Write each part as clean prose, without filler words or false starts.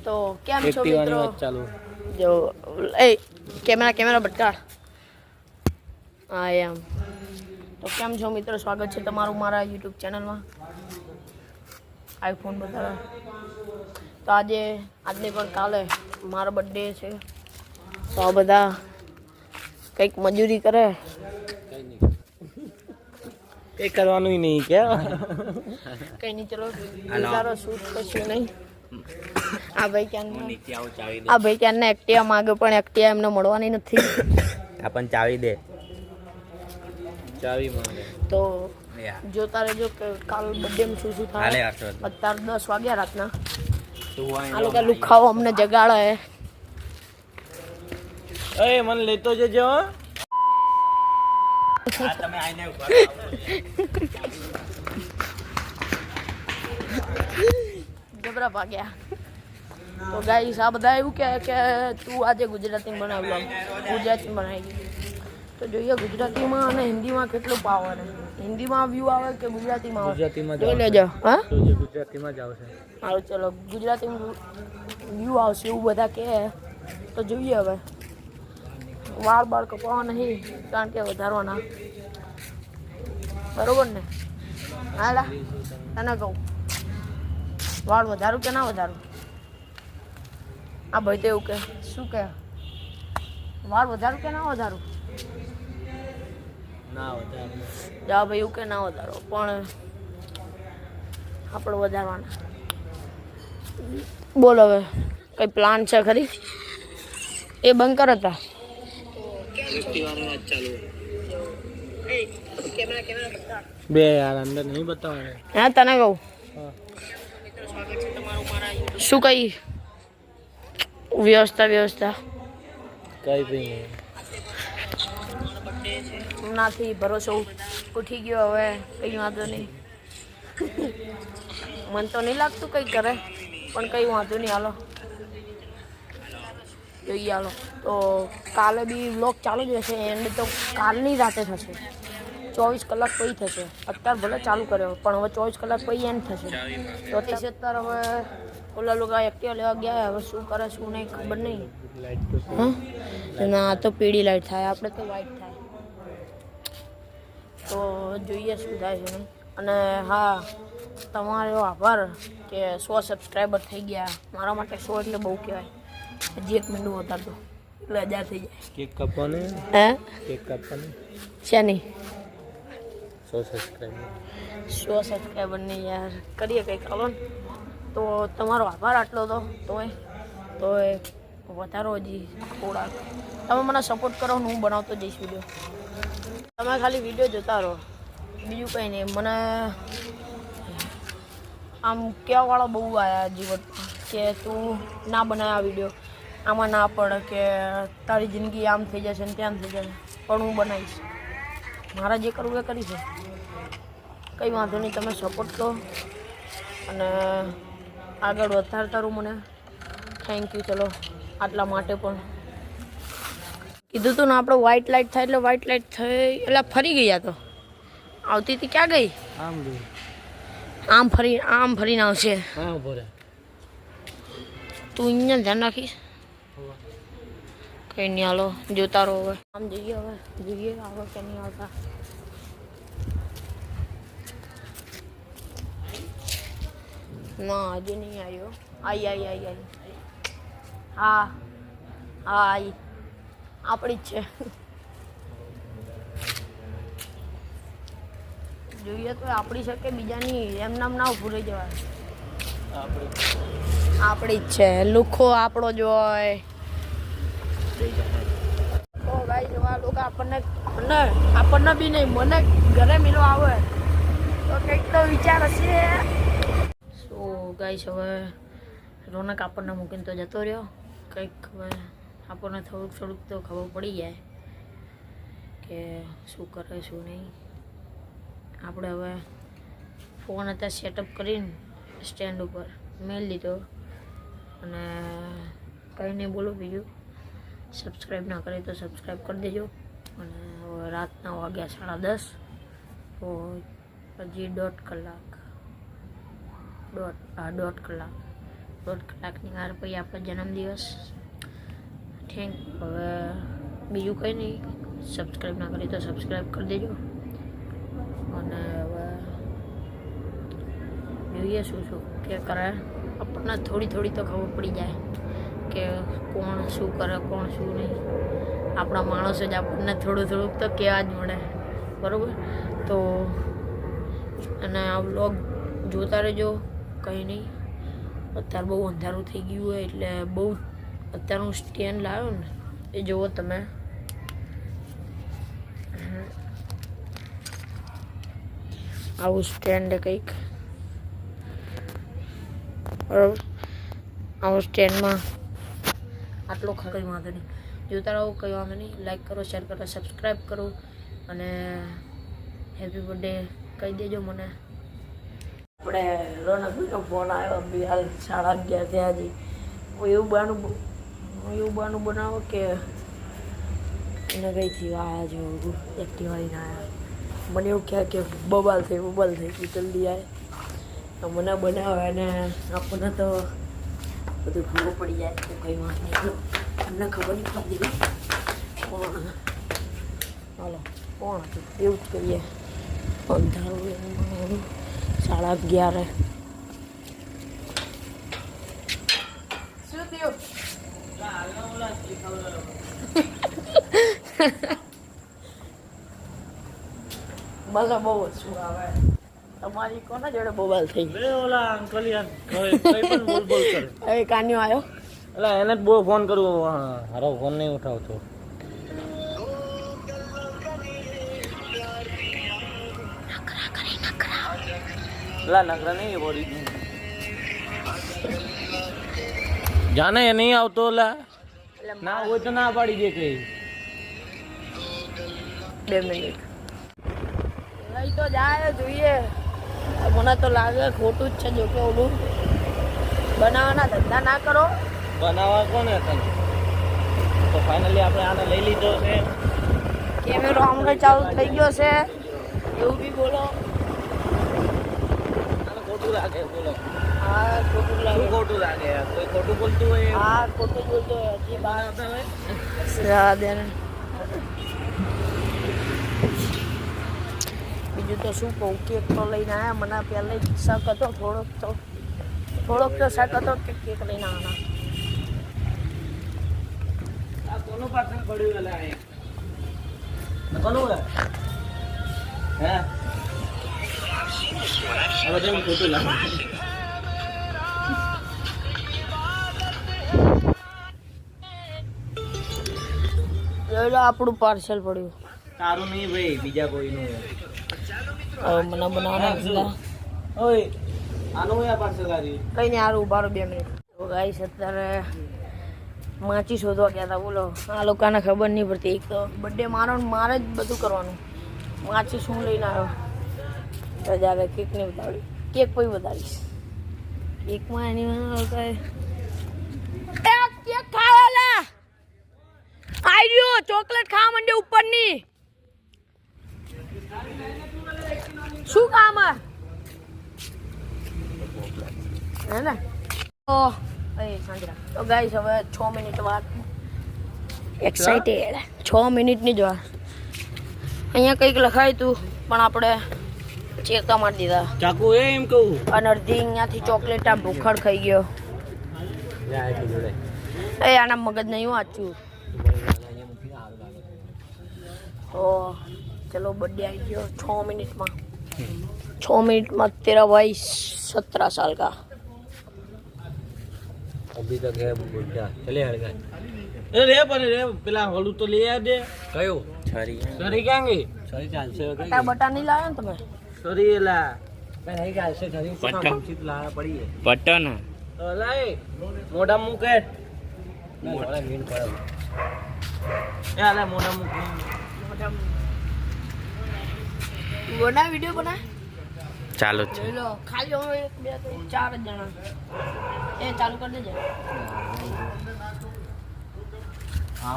તો કેમ છો મિત્રો? જો એ કેમેરા બટકા એમ તો કેમ છો મિત્રો? સ્વાગત છે તમારું મારા YouTube ચેનલમાં. આઈફોન બતાવે તો આજને પણ કાલે મારો બર્થડે છે, તો આ બધા કંઈક મજૂરી કરે. કંઈ કરવાનું નહીં કે કંઈ નહીં, ચલો ગુજારો શૂટ કશું નહીં. આ ભાઈ ક્યાંના એક્ટિવા માગે પણ એક્ટિવા એમને મળવાની નથી. આપણ ચાવી દે, ચાવી માંગે તો જોતા રહેજો કે કાલ બર્થડે શું શું થાય. અત્યારે 10 વાગ્યા રાતના. આ લોકો લુખાઓ અમને જગાડે. એ મને લેતો જજો. તમે આઈને જબરા ભાગ્યા. તો ગાઈસ આ બધા એવું કહે કે તું આજે ગુજરાતી બનાવ્યું, ગુજરાતી બનાવી. તો જોઈએ ગુજરાતીમાં અને હિન્દીમાં કેટલું પાવર છે. હિન્દીમાં વ્યૂ આવે કે ગુજરાતીમાં આવે? જોઈ લેજો. હા, ગુજરાતીમાં જ આવશે. સારું, ચલો ગુજરાતીમાં વ્યૂ આવશે એવું બધા કહે. તો જોઈએ હવે. વાળ કપાવવા નહીં, કારણ કે વધારવાના. બરોબર ને? હાલા તને કહું, વાળ વધારું કે ના વધારું? આ ભાઈ તો એવું કે શું કે વાળ વધારું કે ના વધારું? ના વધારે. જા ભાઈ એવું કે ના વધારો, પણ આપણે વધારવાના. બોલ હવે કઈ પ્લાન છે ખરી? એ બંધ કર હતા. બે યાર અંદર નહીં બતાવવાનું. હા તને કહું શું કઈ વ્યવસ્થા કઈ બી નહીં. નાથી ભરોસો ઉઠી ગયો. હવે કઈ વાંધો નહીં. મન તો નહીં લાગતું કંઈ કરે, પણ કઈ વાંધો નહીં. હાલો જોઈએ. હાલો તો કાલે બી વ્લોગ ચાલુ જ રહેશે. એન્ડ તો કાલની રાતે થશે. 24 કલાક પછી થશે. અત્યારે ભલે ચાલુ કર્યો, પણ હવે 24 કલાક પછી એન્ડ થશે. તો અત્યારે હવે ઓલા લોકો એક્ટિવા લેવા ગયા. હવે શું કરે શું નહીં ખબર નહીં. હા ના, તો પીળી લાઈટ થાય, આપણે તો વ્હાઈટ થાય. તો જોઈએ શું થાય છે નહીં. અને હા, તમારો આભાર કે 100 સબસ્ક્રાઈબર થઈ ગયા. મારા માટે 100 એટલે બહુ કહેવાય. હજી 1 મિનિટ વધારતો એટલે 1000 થઈ જાય. કેક કાપવાનું? હે કેક કાપવાનું છે નહીં? 100 સબસ્ક્રાઈબર નહીં યાર, કરીએ કંઈક. હાલો ને, તો તમારો આભાર આટલો તોય વધારો હજી થોડાક. તમે મને સપોર્ટ કરો, હું બનાવતો જઈશ વિડીયો. તમે ખાલી વિડીયો જોતા રહો, બીજું કંઈ નહીં. મને આમ કહેવાવાળા બહુ આવ્યા જીવનમાં કે તું ના બનાવે આ વિડીયો, આમાં ના પડે કે તારી જિંદગી આમ થઈ જશે ને તેમ થઈ જશે. પણ હું બનાવીશ. મારા જે કરવું એ કરીશ. કંઈ વાંધો નહીં, તમે સપોર્ટ કરો અને આગળ વધારતા રહો મને. Thank you. ચલો આટલા માટે પણ કીધું તું ને આપણે વ્હાઈટ લાઇટ થાય એટલે વ્હાઈટ લાઇટ થઈ એટલે ફરી ગયા. તો આવતી હતી ક્યાં ગઈ? આમ ફરીને આવશે. તું અહીંયા ધ્યાન રાખીશ. કંઈ નહીં, હાલો જોતા રહો. હવે આમ જઈએ. હવે જોઈએ આવે કે નહીં આવતા. ના હજુ નહીં આવ્યો. આઈ હા આઈ આપણી જ છે. જોઈએ તો આપણી છે કે બીજાની? એમ નામ ના ઉભું રહી જવાય. આપણી જ છે. લુખો આપણો જ હોય. તો ગાઈ જવા લોકો આપણને બી નહીં, મને ઘરે મિલો આવે તો કંઈક તો વિચાર હશે. ગાઈસ હવે રોનક આપણને મૂકીને તો જતો રહ્યો. કંઈક હવે આપણને થોડુંક તો ખબર પડી જાય કે શું કરે શું નહીં. આપણે હવે ફોન અત્યારે સેટઅપ કરીને સ્ટેન્ડ ઉપર મેળ લીધો. અને કંઈ નહીં બોલું બીજું. સબસ્ક્રાઈબ ના કરે તો સબસ્ક્રાઈબ કરી દેજો. અને હવે રાતના વાગ્યા 10:30. તો હજી દોઢ કલાક દોઢ કલાકની વાર પછી આપણો જન્મદિવસ. થેન્ક. હવે બીજું કંઈ નહીં, સબસ્ક્રાઈબ ના કરી તો સબસ્ક્રાઈબ કરી દેજો. અને હવે જોઈએ શું કે કરે. આપણને થોડી તો ખબર પડી જાય કે કોણ શું કરે, કોણ શું નહીં. આપણા માણસો જ આપણને થોડુંક તો કહેવા જ મળે, બરાબર? તો અને આ વ્લોગ જોતા રહેજો. કંઈ નહીં, અત્યારે બહુ અંધારું થઈ ગયું હોય એટલે બહુ અત્યારે હું સ્ટેન્ડ લાવ્યો ને એ જુઓ તમે. આવું સ્ટેન્ડ કંઈક, બરાબર? આવું સ્ટેન્ડમાં આટલો કંઈ વાંધો નહીં. જોતા રહો, કંઈ વાંધો નહીં. લાઈક કરો, શેર કરો, સબસ્ક્રાઈબ કરો અને હેપી બર્થડે કહી દેજો મને. આપણે રોનકભાઈનો ફોન આવ્યો બી હાલ 11:30 થયા હજી. એવું બાનું બનાવો કે એને કંઈથી આવ્યા જો એક્ટિવા લઈને આવ્યા. મને એવું કહે કે બબાલ થઈ ગઈ જલ્દી આવે. તો મને બનાવે અને આપણને તો બધું ખબર પડી જાય તો કંઈ વાત નહીં. એમને ખબર નહીં પડતી કોણ. હાલો કોણ હતું એવું જ કરીએ. અંધારું 11:30. શું થયું? મને બહુ ઓછું આવે. તમારી કોના જોડે બોબાલ થઈ? ઓલા અંકલ યાર કઈ પણ બોલ કરે. હવે કાન્યો આવ્યો. એટલે એને જ બહુ ફોન કરવો, હારો ફોન નહીં ઉઠાવતો. લા નકરા નહીં બોલી જાને એ નહીં આવતો. લા ના હોય તો ના પાડી દે કઈ. 2 મિનિટ લઈ તો જાય, જોઈએ. મને તો લાગે ખોટું જ છે. જો કે ઓલું બનાવવાના ધંધા ના કરો. બનાવવા કોને તને? તો ફાઇનલી આપણે આને લઈ લીધો છે. કેમેરો હમણાં ચાલુ થઈ ગયો છે એવું બી બોલો. આને ખોટું લાગે બોલો. હા ખોટું લાગે. શું ખોટું લાગે? કોઈ ખોટું બોલતું હોય? હા ખોટું બોલતો હોય. હજી બહાર આવતા હોય. બીજું તો શું કહું, કેક તો લઈને આવ્યા. મને પહેલા શક હતો થોડોક તો શક હતો કે કેક લઈને આવવાના. આ કોનું પાછળ પડ્યું એલા એ? કોનું હે? હવે જેમ ખોટું લાગે. જોઈ લો આપણું પાર્સલ પડ્યું. તારું નહીં ભાઈ, બીજા કોઈનું. હવે મને બનાવવાના હતા. ઓય આનું યા પાર્સલ આવી. કંઈ નહીં, સારું ઉભા રહો 2 મિનિટ. તો ગાઈસ અત્યારે માચી શોધવા ગયા હતા. બોલો, આ લોકોને ખબર નહીં પડતી. એક તો બર્થડે મારો ને મારે જ બધું કરવાનું. માચી શું લઈને આવ્યો તો જાગે કેક નહીં બતાવી. કેક પછી બતાવીશ. કેકમાં એની કેક ખાવા આવી રહ્યો. ચોકલેટ ખાવા માંડે ઉપરની. શું કામ હે ને? તો ગાઈસ હવે 6 મિનિટ વાત. એક્સાઇટેડ. 6 મિનિટની જ વાત. અહીંયા કંઈક લખાયું હતું પણ આપણે ચેકા મારી દીધા. ચાકુ એમ કહું. અને અડધી અહીંયાથી ચોકલેટ આ ભૂખડ ખાઈ ગયો. એ આના મગજ નહીં વાંચ્યું. તો ચલો બર્થડે આવી ગયો 6 મિનિટમાં. 6 मिनट तेरा भाई 17 साल का. अभी तक है बुढ़ा. चले हट गए. रे पर रे પેલા હોલું તો લઈ આ દે. કયો? છરી. છરી ક્યાં ગઈ? છરી ચાલશે કઈ. બટા બટા નહીં લાવ્યા ને તમે? છરી એલા કઈ નહીં ચાલશે. છરી પટ્ટન લાવા પડી. પટ્ટન તો લાય મોઢા મૂકે. મોઢા મીન પડે. એ આલે મોઢા મૂકે. મોઢા બના વિડિયો બના. ચાલુ છે. લો ખાલી હવે 1 2 3 4 જણા. એ ચાલુ કરી દેજે. હા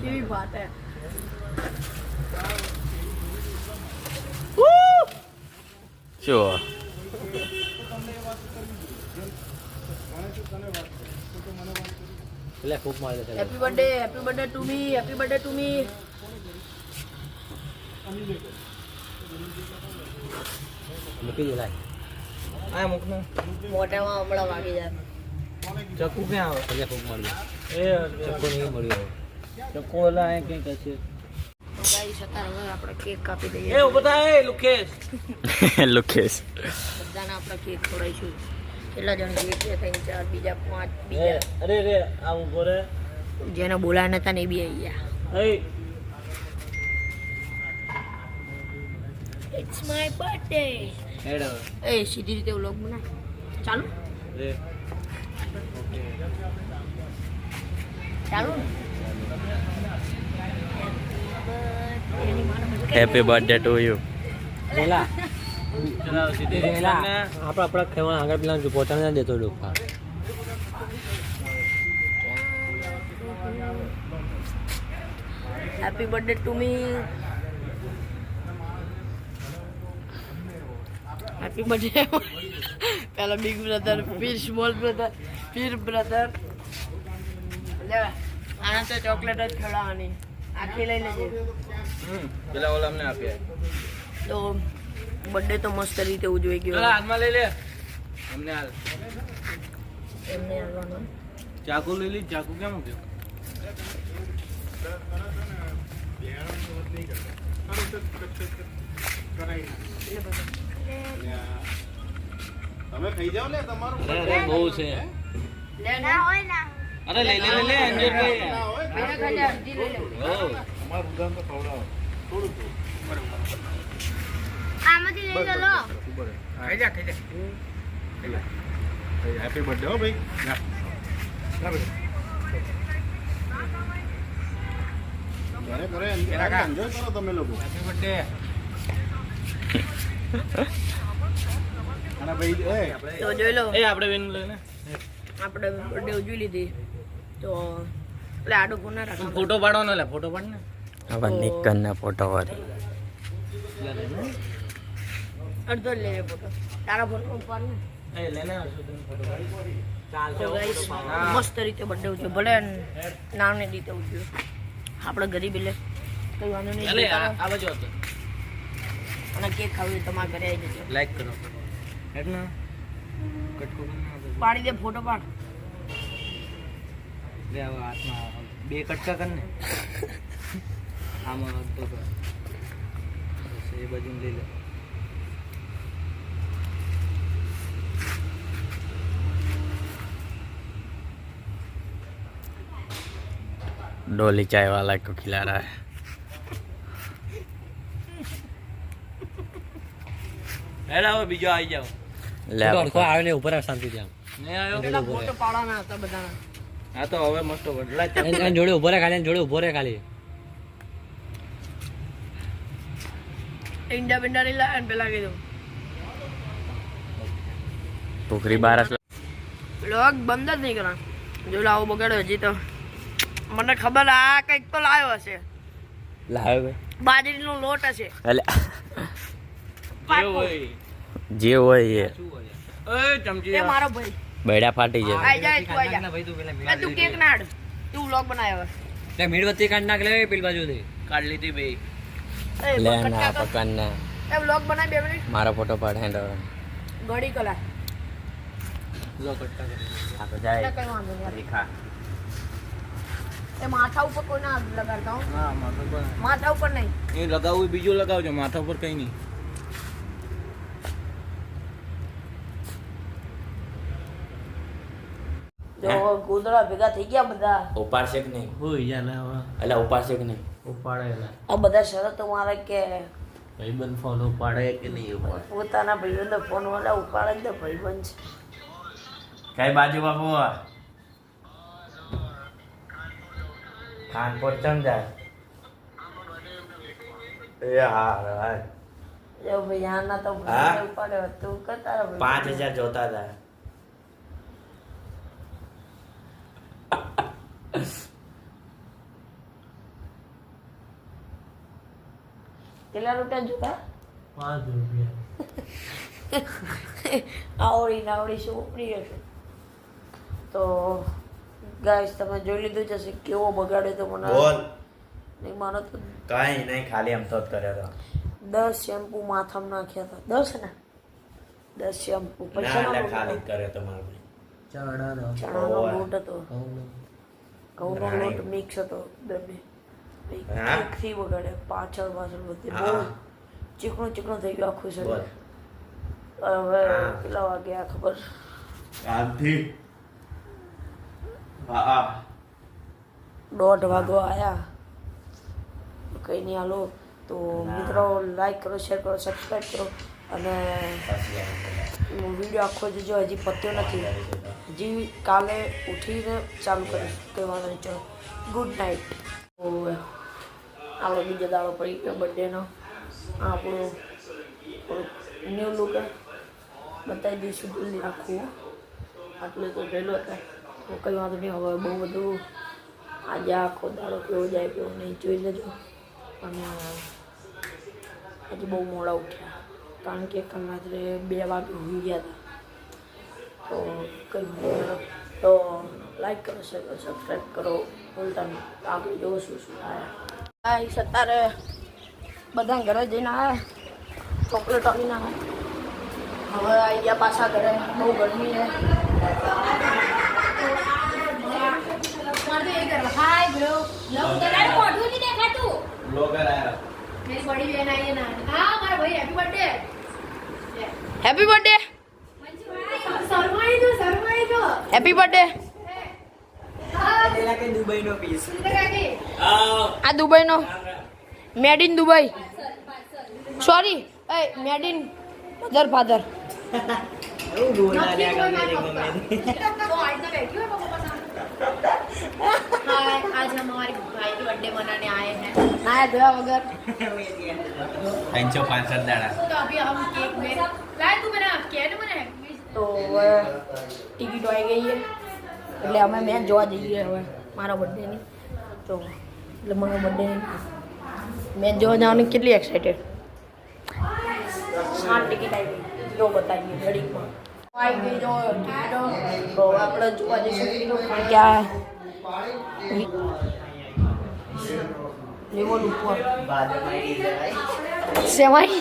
કેવી વાત હે. શું એટલે ખૂબ મારે છે happy birthday to me, happy birthday to મી. મૂકી દે લાય આ મૂક ને મોઢામાં હમણાં વાગી જાય. ચક્કુ ક્યાં આવે એટલે ખૂબ મળ્યું ચક્કુ નહીં મળ્યું ચક્કુ ઓલા અહીં કંઈક હશે ગાઈસ અત્યારે હવે આપણે કેક કાપી દઈએ. એ ઉભો થા એ લુકેશ લુકેશ બધાને આપણે કેક ખવડાવીશું. કેટલા જણ કેક છે? 3 4 બીજા 5 બીજા અરે રે આ ઉભો રે જેને બોલાયા નતા ને એ બી આવી ગયા. એ ઇટ્સ માય બર્થડે. હેડો એ સીધી રીતે વ્લોગ બનાય. ચાલુ રે ચાલુ હેપી બર્થડે ટુ યુ. બોલા ચલાવ સીધી રેલા આપણા ખેવા આગળ પેલા પોતાને ના દેતો ડોફા happy birthday to me. Happy birthday. પહેલા બિગ બ્રધર, ફિર સ્મોલ બ્રધર, ફિર બ્રધર. લે આના તો ચોકલેટ જ ખવડાવવાની. આખી લઈ લેજે. પેલા ઓલા અમને આપ્યા તો બર્થડે તો મસ્ત રીતે ઉજવાઈ ગયો. ચલા હાથમાં લઈ લે અમને હાલ એમને આવવાનો ચાકુ લઈ લી ચાકુ કેમ મૂક્યો તમે ખાઈ જાવ લે તમારું અરે બહુ છે લે ના હોય ના અરે લઈ લે એન્જોય કરી મેરા ખાલી અડધી લઈ લે. ઓ અમારું ઉદાન તો ખવડાવો થોડું આમાંથી લઈ લો. ખાઈ જા હેપી બર્થડે હો ભાઈ જા ઘરે એન્જોય કરો તમે લોકો હેપી બર્થડે અને ભાઈ એ તો જોઈ લો એ આપણે બેન લઈને આપણે બર્થડે ઉજવી લીધી તો એટલે આડો ફોન ના રાખો. ફોટો પાડવાનો લે ફોટો પાડ ને હવે નિકન ને ફોટો વાળી અડધો જ લઈ લે ફોટો. તારા ફોન ઉપર ને એ લેને ફોટો પાડી તો ગાઈસ મસ્ત રીતે બર્થડે ઉજવ્યો. ભલે નાની રીતે ઉજવ્યો. આપણે ગરીબ એટલે કઈ વાંધો નહીં. અલે આ બાજુ હતો અને કેક ખાવી હોય તો તમારા ઘરે આવી જજો. લાઈક કરો એટલે કટકો પાડી દે ફોટો પાડ. લે હવે હાથમાં બે કટકા કર ને આમાં તો કર બસ એ બાજુ લઈ લે डोली चाय वाला को खिला रहा है. હેડા હવે બીજો આવી જાવ ले આવે ને ઉપર શાંતિ ત્યાં નહીં આવ્યો પેલા ફોટો પાડવાના હતા બધાના. હા તો હવે મસ્ત બદલા એને જોડે ઉભો રહે ખાલી, એને જોડે ઉભો રહે ખાલી. ઈંડા બિંડા નહીં લાવ્યા ને પેલા કીધું टोकरी बारह લોગ બંધ જ નહીં કરા. જો લાવો બગાડો હજી તો મને ખબર આ કંઈક તો લાવ્યો હશે. लाए भाई બાજરીનો લોટ હશે. अले હોય जे वो ये ઓય ચમચી એ મારો ભાઈ बेड़ा फाटी जाए. આઈ જાય તું આઈ જા. ભાઈ તું પેલા એ તું કેક ના આડ. તું વ્લોગ બનાવ્યો. લે મીણબત્તી કાઢ નાખ લે પેલી બાજુથી. કાઢ લીધી ભાઈ એ लेना पकड़ना એ વ્લોગ બનાવી 2 મિનિટ मारा फोटो पड़े ઘડી કલા. જો કટકા કરી तो એટલે जाए કઈ વાંધો નહીં. दिखा એ માથા ઉપર કોઈ ના લગાડતા હો. હા માથા પર માથા ઉપર નહીં. એ લગાવવું બીજું લગાવજો માથા પર કઈ નહીં જો ગોદડા ભેગા થઈ ગયા બધા. ऊपर से नहीं હોય જા ને હવે अला ऊपर से नहीं ઉપાડે આ બધા શરતો મારે કે ભાઈબંધ ફોન ઉપાડે કે નહીં ઉપાડે પોતાના ભાઈબંધો ફોન વાળા ઉપાડે જ ને ભાઈબંધ છે. कई बाजू बाबू कानपुर चम जाए यार જો ભાઈ આના તો હા? ભાઈ ઉપાડ્યો તું કરતા રહો. 5000 जोता था કેટલા રૂપિયા જોતા? 5 રૂપિયા આવડી નાવડી શું ઉપડી હશે. તો ગાઈસ તમે જોઈ લીધું છે કેવો બગાડ્યો તો મને બોલ નહીં માનો તો કાંઈ નહીં ખાલી એમ તો જ કર્યો હતો 10 શેમ્પુ માથામાં નાખ્યા હતા 10 ને 10 શેમ્પુ પૈસા ના ના એટલે ખાલી જ કર્યો તો મારો ભાઈ ચણાનો લોટ હતો ઘઉંનો લોટ મિક્સ હતો બંને હા? એકથી વગાડે પાછળ બધે બહુ હા. ચીકણું થઈ ગયું આખું શરીર બોલ હવે હા. કેટલા વાગ્યા ખબર શાંતિ હા 1:30 વાગો આયા કઈ નહીં હાલો તો મિત્રો લાઈક કરો શેર કરો સબસ્ક્રાઈબ કરો અને વિડીયો આખો જોજો હજી પત્યો નથી હજી કાલે ઉઠીને ચાલુ કરીશ કંઈ વાંધો નહીં ચલો ગુડ નાઇટ તો આપણો બીજો દાડો પડી ગયો બર્થડેનો આપણું ન્યૂ લુક બતાવી દઈશું જલ્દી રાખવું આટલું તો જોયેલો હતા તો કંઈ વાંધો નહીં હવે બહુ બધું આજે આખો દાડો કેવો જાય કેવો નહીં જોઈ લેજો અને આજે બહુ મોડા ઉઠ્યા કારણ કે કાલ રાત્રે 2 વાગે ઊંઘી ગયા હતા તો કંઈ તો લાઈક કરો શેર કરો સબસ્ક્રાઈબ કરો ભૂલતા નહીં આગળ જોવો શું થાય ગાઈસ અત્યારે બધા ઘરે જઈને આવ્યા ચોકલેટ આવીને આવ્યા હવે આવી ગયા પાછા ઘરે બહુ ગરમી છે हाय ब्रो लोग तेरा फोटो नहीं देखा तू બ્લોગર આયા मेरी बड़ी बहन आई है ना हाँ हमारा भाई हैप्पी बर्थडे હેપી બર્થડે शर्माई दो હેપી બર્થડે तेरा के दुबई नो पीस આ દુબઈનો મેડ ઇન દુબઈ સોરી એ મેડ ઇન મધર ફાધર तो आज ना बैठी हो पापा साथ हाय आज हम हमारे भाई की बर्थडे मनाने आए हैं નાયા ધોયા વગર 365 દાડા तो अभी हम केक में लाए तू मेरा केक मना है તો હવે ટિકિટો આવી ગઈ છે એટલે અમે મેચ જોવા જઈએ હવે મારા બર્થડેની તો એટલે મારો બર્થડે મેચ જોવા જવાની કેટલી એક્સાઇટેડ 7 ટિકિટ આવી ગઈ જો બતાવીએ ઘડીકમાં આવી ગઈ જો ટિકિટો તો આપણે જોવા જઈશું ટિકિટો કારણ કે આ લેવલ ઉપર સેવાઈ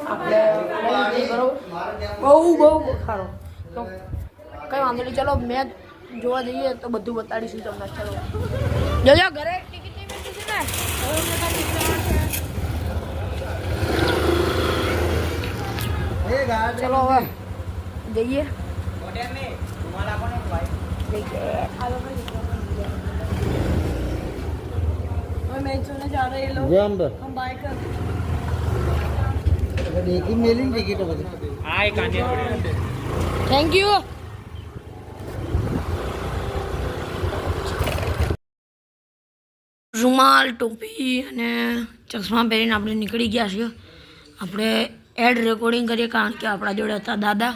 આપણે લઈ જઈએ બરોબર બહુ ખારો તો કંઈ વાંધો નહીં ચલો મેચ જોવા જઈએ તો બધું બતાડીશું તમને ચલો જોજો ઘરે ટિકિટ નહીં મળતી છે ને ચલો હવે જઈએ मैच होने जा रहे हैं लोग हम बाय कर थैंक यू રૂમાલ ટોપી અને ચશ્મા પહેરીને આપણે નીકળી ગયા છીએ આપણે એડ રેકોર્ડિંગ કરીએ કારણ કે આપણા જોડે હતા દાદા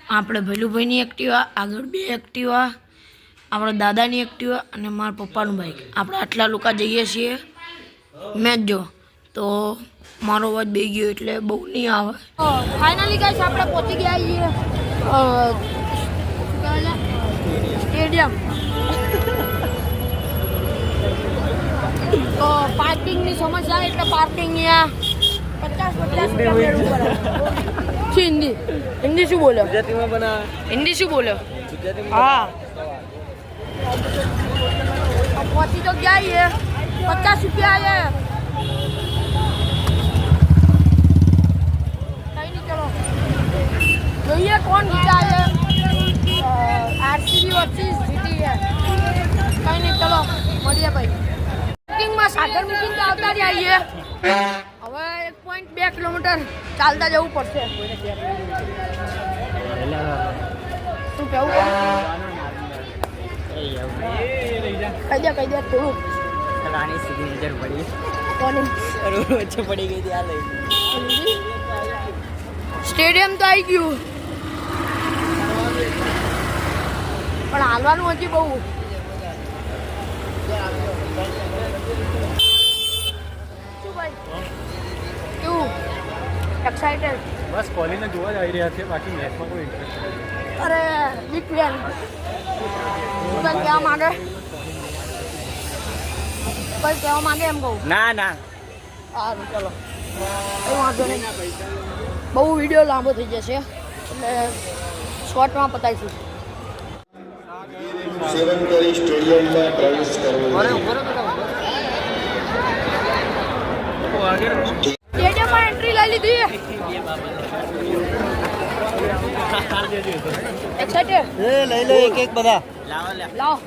આપણે ભૈલુભાઈની એક્ટિવા આગળ 2 એક્ટિવા આપણા દાદાની એક્ટિવા અને મારા પપ્પાનું બાઇક આપણે આટલા લોકો જઈએ છીએ મેચ જો તો મારો અવાજ બે ગયો એટલે બહુ નહીં આવે ફાઇનલી ગાઈસ આપણે પહોંચી ગયા છીએ સ્ટેડિયમ તો પાર્કિંગની સમસ્યા એટલે પાર્કિંગ અહીંયા 50 રૂપિયા હિન્દી હિન્દી શું બોલ્યો ગુજરાતીમાં બના હિન્દી શું બોલ્યો ગુજરાતીમાં હા पहुंची तो क्या ही है 50 रुपया है कहीं नहीं चलो જોઈએ कौन जीता है आरसीबी वर्सेस जीटी है कहीं नहीं चलो મળીએ ભાઈ પાર્કિંગમાં સાધન મૂકીને તો આવતા જ આવીએ હવે 1.2 કિલોમીટર ચાલતા જવું પડશે શું કહેવું કહી દે થોડું રાણી સિગ્નેચર પડી કોની વચ્ચે પડી ગઈ હતી આ લઈ સ્ટેડિયમ તો આવી ગયું પણ હાલવાનું હજી બહુ શું ભાઈ કેવું એક્સાઇટેડ બસ કોહલીને જોવા જ આવી રહ્યા છે બાકી મેચમાં કોઈ ઇન્ટરેસ્ટ નથી અરે બિગ ફેન તું કહેવા માંગે કોઈ કહેવા માંગે એમ કહું ના ના સારું ચલો એ વાંધો નહીં બહુ વિડીયો લાંબો થઈ જશે એટલે શોર્ટમાં પતાવીશું સેવન કરી સ્ટેડિયમમાં પ્રવેશ કરવો સ્ટેડિયમમાં એન્ટ્રી લઈ લીધી એક્સાઇટેડ લઈ લો એક બધા લાવો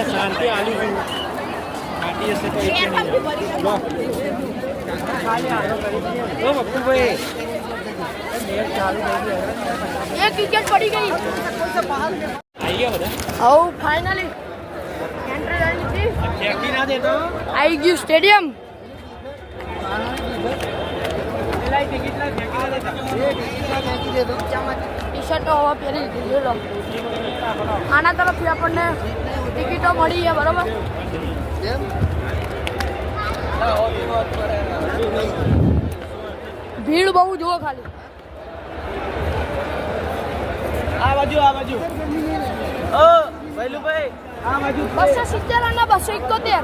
શાંતિ આલી એક વિકેટ પડી ગઈ ફાઇનલી એન્ટ્રી લઈ લીધી આવી ગયું સ્ટેડિયમ ટી શર્ટો હવે પહેરી લીધી લો આના તરફથી આપણને ટિકિટો મળી છે બરોબર ભીડ બહુ જુઓ ખાલી આ બાજુ ઓ ભૈલુભાઈ આ બાજુ 270 અને 271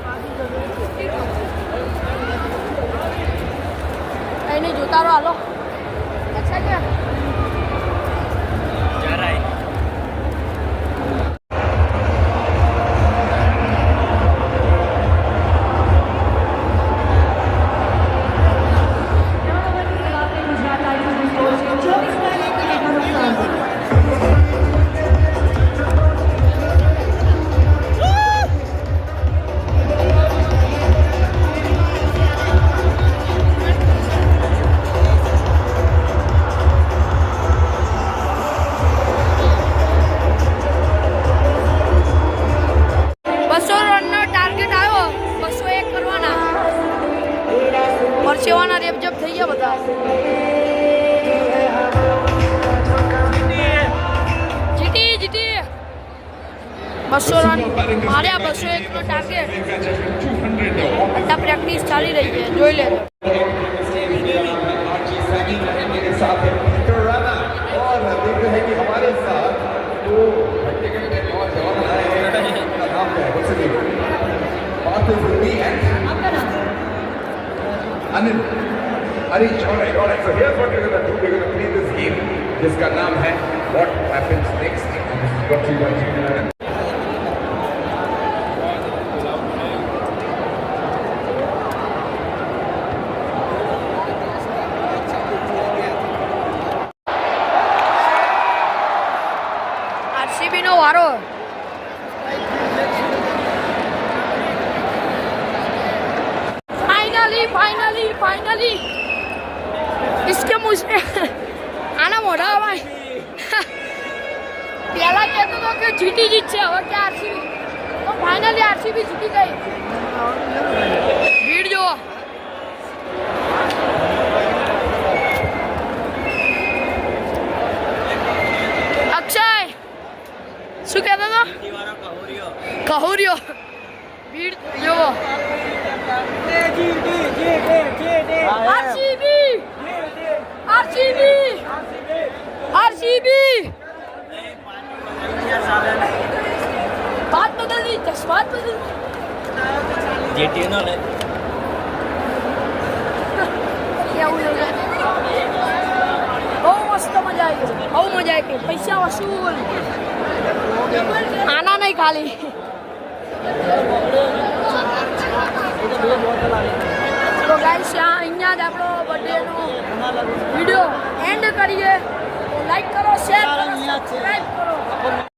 કઈ નહીં જોતા રહો હાલો એક્સાઇટેડ પરસેવાના રેપજપ થઈ ગયા બધા જીટી 200 રન માર્યા 201 નો ટાર્ગેટ આ પ્રેક્ટિસ ચાલી રહી છે જોઈ લેજો Anil, Arish, all right. So here's what we're going to do. We're going to play this game. जिसका नाम है What Happens Next. Got to RCB નો વારો फाइनली इसके मुझे आना मोड़ा भाई पहला कहते तो कि जीटी जीत से और क्या आरसीबी तो फाइनली आरसीबी जीती गई भीड़ जो अक्षय शू कहता था कहूरियो भीड़ जो आरसीबी बात बदल दी बात बदल જેટી નો લે બહુ મસ્ત મજા આવી પૈસા વસૂલ આના નહીં ખાલી તો ગાઈસ અહીંયા જ આપણો બર્થડેનો વિડીયો એન્ડ કરીએ લાઈક કરો શેર કરો સબસ્ક્રાઇબ કરો